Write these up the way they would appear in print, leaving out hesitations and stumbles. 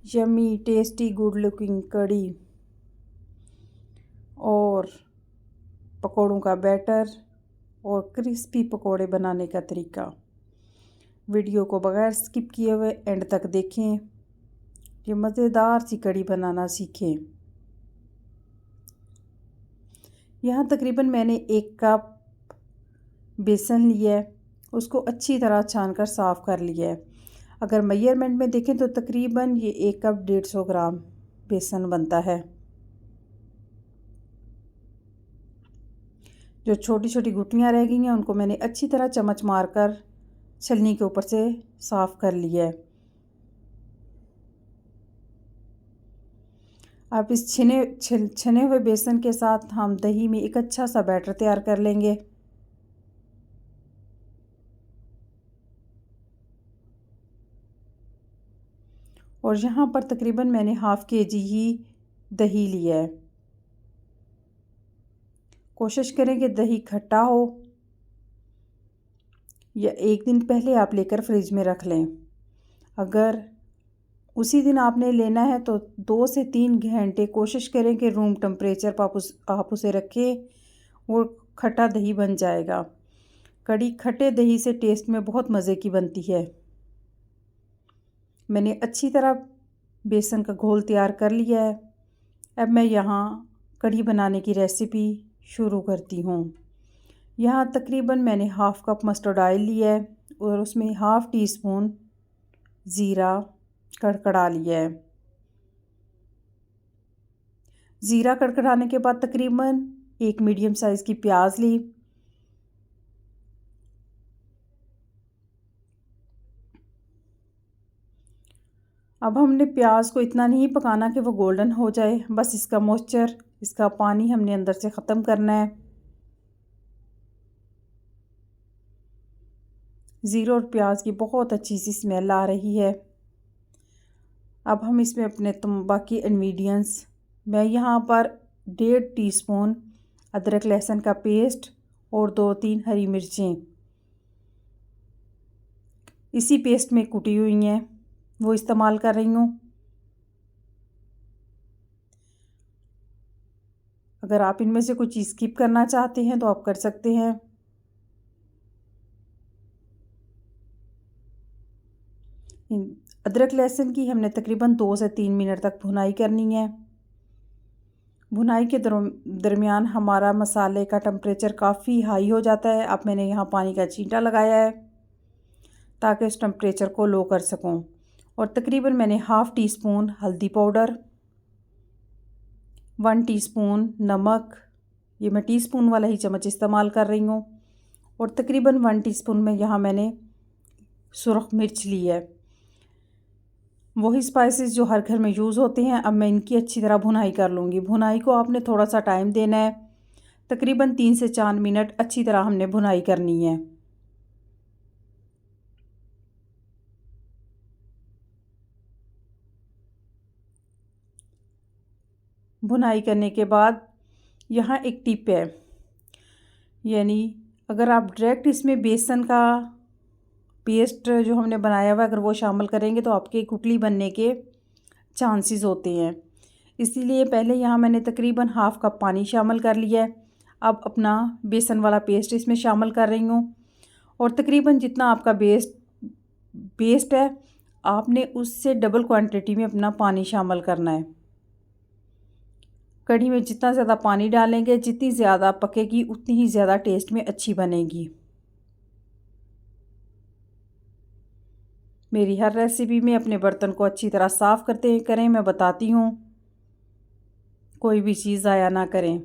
Yummy tasty good looking कड़ी और पकोड़ों का बैटर और क्रिस्पी पकोड़े बनाने का तरीका। वीडियो को बगैर स्किप किए हुए एंड तक देखें, ये मज़ेदार सी कड़ी बनाना सीखें। यहाँ तकरीबन मैंने 1 कप बेसन लिया है, उसको अच्छी तरह छानकर साफ़ कर लिया है। अगर मेजरमेंट में देखें तो तकरीबन ये 1 कप 150 ग्राम बेसन बनता है। जो छोटी छोटी गुटलियाँ रह गई हैं उनको मैंने अच्छी तरह चम्मच मारकर छलनी के ऊपर से साफ़ कर लिया है। अब इस छने हुए बेसन के साथ हम दही में एक अच्छा सा बैटर तैयार कर लेंगे। और यहाँ पर तकरीबन मैंने ½ kg ही दही लिया है। कोशिश करें कि दही खट्टा हो या 1 दिन पहले आप लेकर फ्रिज में रख लें। अगर उसी दिन आपने लेना है तो 2 से 3 घंटे कोशिश करें कि रूम टेम्परेचर पर आप उसे रखें, वो खट्टा दही बन जाएगा। कड़ी खट्टे दही से टेस्ट में बहुत मज़े की बनती है। मैंने अच्छी तरह बेसन का घोल तैयार कर लिया है। अब मैं यहाँ कड़ी बनाने की रेसिपी शुरू करती हूँ। यहाँ तकरीबन मैंने ½ कप मस्टर्ड ऑयल लिया है और उसमें ½ टीस्पून ज़ीरा कड़कड़ा लिया है। ज़ीरा कड़कड़ाने के बाद तकरीबन 1 मीडियम साइज़ की प्याज ली। अब हमने प्याज को इतना नहीं पकाना कि वो गोल्डन हो जाए, बस इसका मॉइस्चर, इसका पानी हमने अंदर से ख़त्म करना है। ज़ीरा और प्याज की बहुत अच्छी सी स्मेल आ रही है। अब हम इसमें अपने बाकी इंग्रेडिएंट्स, मैं यहाँ पर 1.5 टीस्पून अदरक लहसुन का पेस्ट और 2-3 हरी मिर्चें इसी पेस्ट में कुटी हुई हैं वो इस्तेमाल कर रही हूँ। अगर आप इनमें से कोई चीज़ स्किप करना चाहते हैं तो आप कर सकते हैं। अदरक लहसुन की हमने तकरीबन 2 से 3 मिनट तक भुनाई करनी है। भुनाई के दरमियान हमारा मसाले का टेम्परेचर काफ़ी हाई हो जाता है। अब मैंने यहाँ पानी का छींटा लगाया है ताकि उस टेम्परेचर को लो कर सकूँ। और तकरीबन मैंने ½ टीस्पून हल्दी पाउडर, 1 टीस्पून नमक, ये मैं टीस्पून वाला ही चम्मच इस्तेमाल कर रही हूँ, और तकरीबन 1 टीस्पून में यहाँ मैंने सुरख मिर्च ली है। वही स्पाइसेस जो हर घर में यूज़ होते हैं। अब मैं इनकी अच्छी तरह भुनाई कर लूँगी। भुनाई को आपने थोड़ा सा टाइम देना है, तकरीबन 3 से 4 मिनट अच्छी तरह हमने भुनाई करनी है। भुनाई करने के बाद यहाँ एक टिप है, यानी अगर आप डायरेक्ट इसमें बेसन का पेस्ट जो हमने बनाया हुआ अगर वो शामिल करेंगे तो आपके गुटली बनने के चांसेस होते हैं। इसीलिए पहले यहाँ मैंने तकरीबन ½ कप पानी शामिल कर लिया है। अब अपना बेसन वाला पेस्ट इसमें शामिल कर रही हूँ, और तकरीबन जितना आपका पेस्ट है आपने उससे डबल क्वांटिटी में अपना पानी शामिल करना है। कढ़ी में जितना ज़्यादा पानी डालेंगे, जितनी ज़्यादा पकेगी उतनी ही ज़्यादा टेस्ट में अच्छी बनेगी। मेरी हर रेसिपी में अपने बर्तन को अच्छी तरह साफ़ करते करें, मैं बताती हूँ, कोई भी चीज़ ज़ाया ना करें।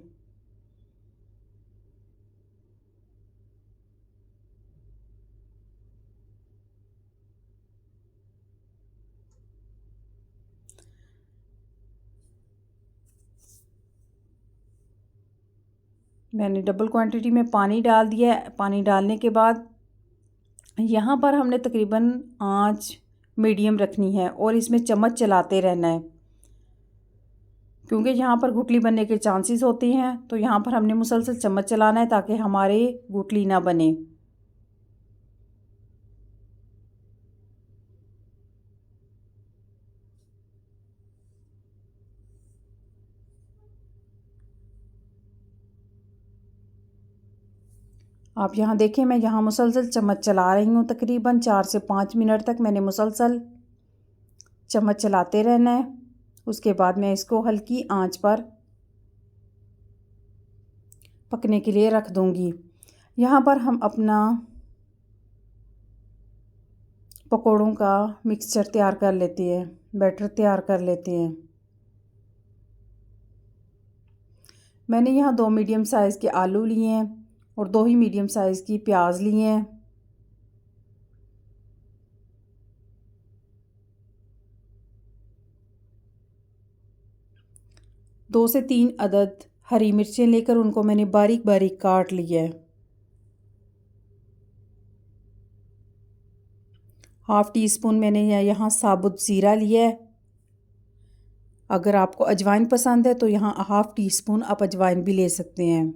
मैंने डबल क्वांटिटी में पानी डाल दिया है। पानी डालने के बाद यहाँ पर हमने तकरीबन आंच मीडियम रखनी है और इसमें चम्मच चलाते रहना है, क्योंकि यहाँ पर गुटली बनने के चांसेस होते हैं। तो यहाँ पर हमने मुसलसल चम्मच चलाना है ताकि हमारे गुटली ना बने। आप यहाँ देखें, मैं यहाँ मुसलसल चम्मच चला रही हूँ। तकरीबन 4 से 5 मिनट तक मैंने मुसलसल चम्मच चलाते रहना है। उसके बाद मैं इसको हल्की आंच पर पकने के लिए रख दूँगी। यहाँ पर हम अपना पकौड़ों का मिक्सचर तैयार कर लेते हैं, बैटर तैयार कर लेते हैं। मैंने यहाँ 2 मीडियम साइज़ के आलू लिए हैं और 2 ही मीडियम साइज़ की प्याज लिए हैं। दो से 3 अदद हरी मिर्चें लेकर उनको मैंने बारीक बारीक काट लिया है। हाफ़ टी स्पून मैंने यहाँ साबुत ज़ीरा लिया है। अगर आपको अजवाइन पसंद है तो यहाँ हाफ़ टी स्पून आप अजवाइन भी ले सकते हैं।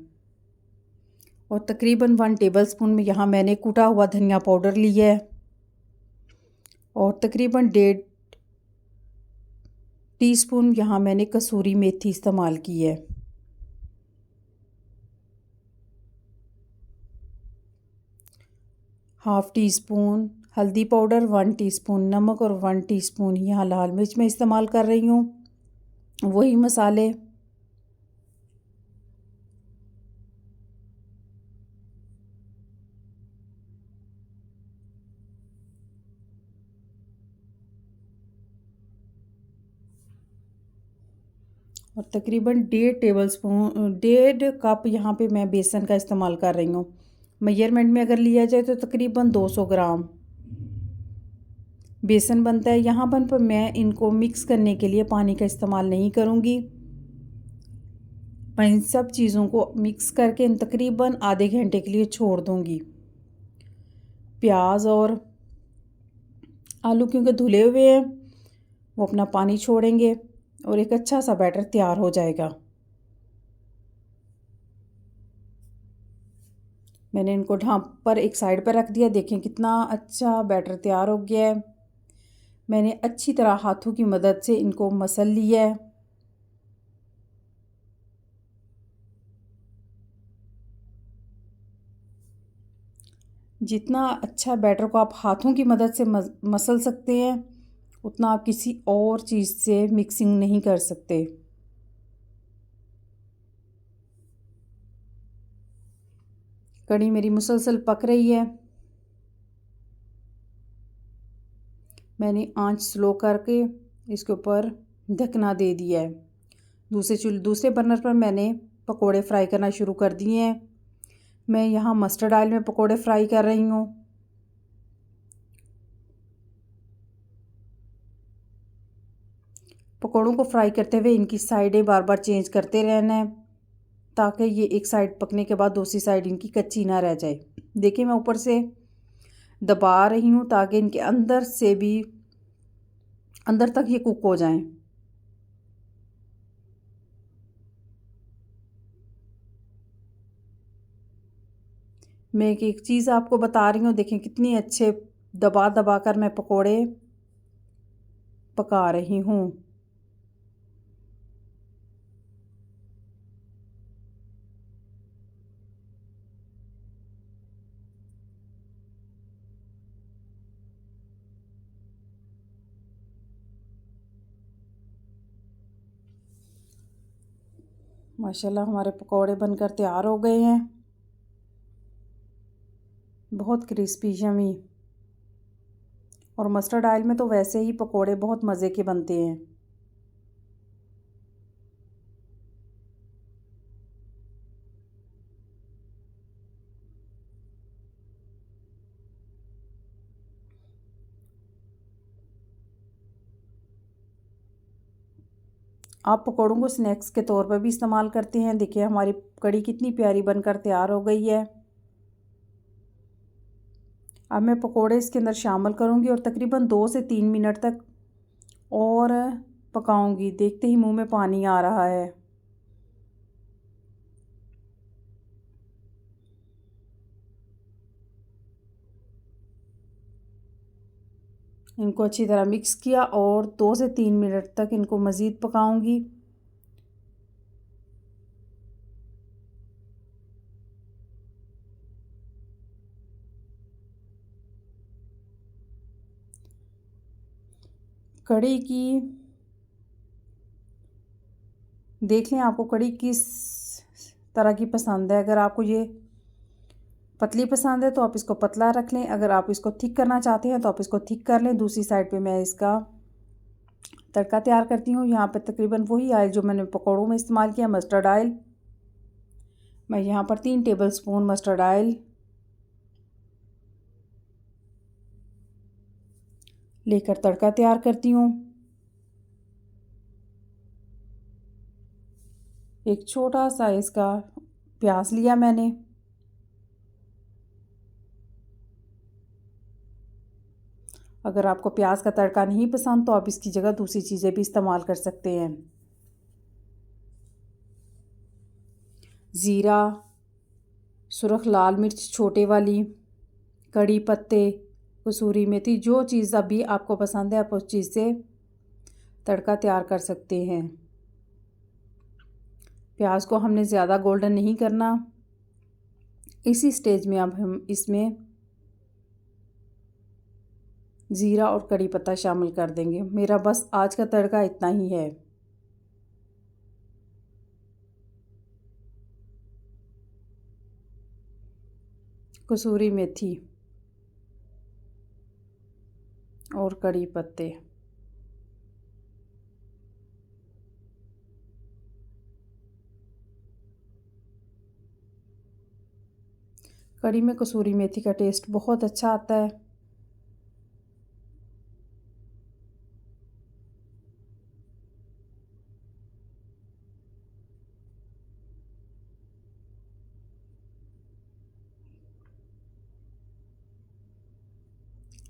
और तकरीबन 1 टेबलस्पून में यहाँ मैंने कूटा हुआ धनिया पाउडर लिया है और तकरीबन 1.5 टीस्पून यहाँ मैंने कसूरी मेथी इस्तेमाल की है। हाफ़ टी स्पून हल्दी पाउडर, 1 टीस्पून नमक और 1 टीस्पून यहाँ लाल मिर्च मैं इस्तेमाल कर रही हूँ, वही मसाले। और तकरीबन 1.5 कप यहाँ पे मैं बेसन का इस्तेमाल कर रही हूँ। मेजरमेंट में अगर लिया जाए तो तकरीबन 200 ग्राम बेसन बनता है। यहाँ पर मैं इनको मिक्स करने के लिए पानी का इस्तेमाल नहीं करूँगी। मैं इन सब चीज़ों को मिक्स करके तकरीबन आधे घंटे के लिए छोड़ दूँगी। प्याज और आलू क्योंकि धुले हुए हैं, वो अपना पानी छोड़ेंगे और एक अच्छा सा बैटर तैयार हो जाएगा। मैंने इनको ढाँप पर एक साइड पर रख दिया। देखें कितना अच्छा बैटर तैयार हो गया है। मैंने अच्छी तरह हाथों की मदद से इनको मसल लिया है। जितना अच्छा बैटर को आप हाथों की मदद से मसल सकते हैं, उतना आप किसी और चीज़ से मिक्सिंग नहीं कर सकते। कड़ी मेरी मुसलसल पक रही है। मैंने आंच स्लो करके इसके ऊपर ढकना दे दिया है। दूसरे बर्नर पर मैंने पकोड़े फ्राई करना शुरू कर दिए हैं। मैं यहाँ मस्टर्ड ऑयल में पकोड़े फ्राई कर रही हूँ। पकोड़ों को फ्राई करते हुए इनकी साइडें बार बार चेंज करते रहना है ताकि ये एक साइड पकने के बाद दूसरी साइड इनकी कच्ची ना रह जाए। देखिए मैं ऊपर से दबा रही हूँ ताकि इनके अंदर से भी अंदर तक ये कुक हो जाएं। मैं एक चीज़ आपको बता रही हूँ, देखें कितनी अच्छे दबा दबा कर मैं पकोड़े पका रही हूँ। माशाल्लाह हमारे पकोड़े बनकर तैयार हो गए हैं। बहुत क्रिस्पी यमी। और मस्टर्ड ऑयल में तो वैसे ही पकोड़े बहुत मज़े के बनते हैं। आप पकोड़ों को स्नैक्स के तौर पर भी इस्तेमाल करते हैं। देखिए हमारी कड़ी कितनी प्यारी बनकर तैयार हो गई है। अब मैं पकोड़े इसके अंदर शामिल करूँगी और तकरीबन 2 से 3 मिनट तक और पकाऊँगी। देखते ही मुंह में पानी आ रहा है। इनको अच्छी तरह मिक्स किया और 2 से 3 मिनट तक इनको मज़ीद पकाऊँगी। कढ़ी की देख लें आपको कढ़ी किस तरह की पसंद है। अगर आपको ये पतली पसंद है तो आप इसको पतला रख लें, अगर आप इसको थिक करना चाहते हैं तो आप इसको थिक कर लें। दूसरी साइड पे मैं इसका तड़का तैयार करती हूँ। यहाँ पर तकरीबन वही ऑयल जो मैंने पकौड़ों में इस्तेमाल किया, मस्टर्ड ऑयल। मैं यहाँ पर 3 टेबलस्पून मस्टर्ड ऑयल लेकर तड़का तैयार करती हूँ। एक छोटा साइज़ का प्याज लिया मैंने। अगर आपको प्याज का तड़का नहीं पसंद तो आप इसकी जगह दूसरी चीज़ें भी इस्तेमाल कर सकते हैं। ज़ीरा, सुरख लाल मिर्च छोटे वाली, कड़ी पत्ते, कसूरी मेथी, जो चीज़ अभी आपको पसंद है आप उस चीज़ से तड़का तैयार कर सकते हैं। प्याज को हमने ज़्यादा गोल्डन नहीं करना। इसी स्टेज में अब हम इसमें ज़ीरा और कड़ी पत्ता शामिल कर देंगे। मेरा बस आज का तड़का इतना ही है। कसूरी मेथी और कड़ी पत्ते। कड़ी में कसूरी मेथी का टेस्ट बहुत अच्छा आता है।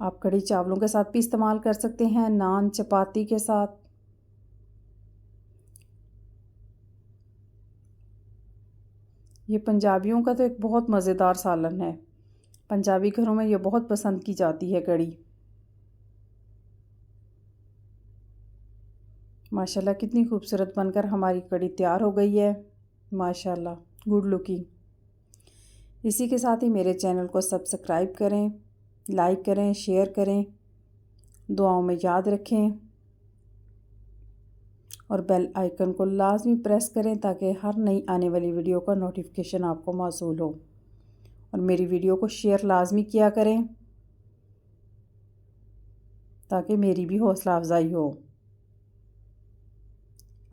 आप कड़ी चावलों के साथ भी इस्तेमाल कर सकते हैं, नान चपाती के साथ। ये पंजाबियों का तो एक बहुत मज़ेदार सालन है। पंजाबी घरों में ये बहुत पसंद की जाती है कड़ी। माशाल्लाह कितनी खूबसूरत बनकर हमारी कड़ी तैयार हो गई है। माशाल्लाह, गुड लुकिंग। इसी के साथ ही मेरे चैनल को सब्सक्राइब करें, लाइक करें, शेयर करें, दुआओं में याद रखें और बेल आइकन को लाजमी प्रेस करें ताकि हर नई आने वाली वीडियो का नोटिफिकेशन आपको मौसूल हो। और मेरी वीडियो को शेयर लाजमी किया करें ताकि मेरी भी हौसला अफजाई हो।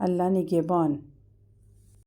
अल्लाह निगहबान।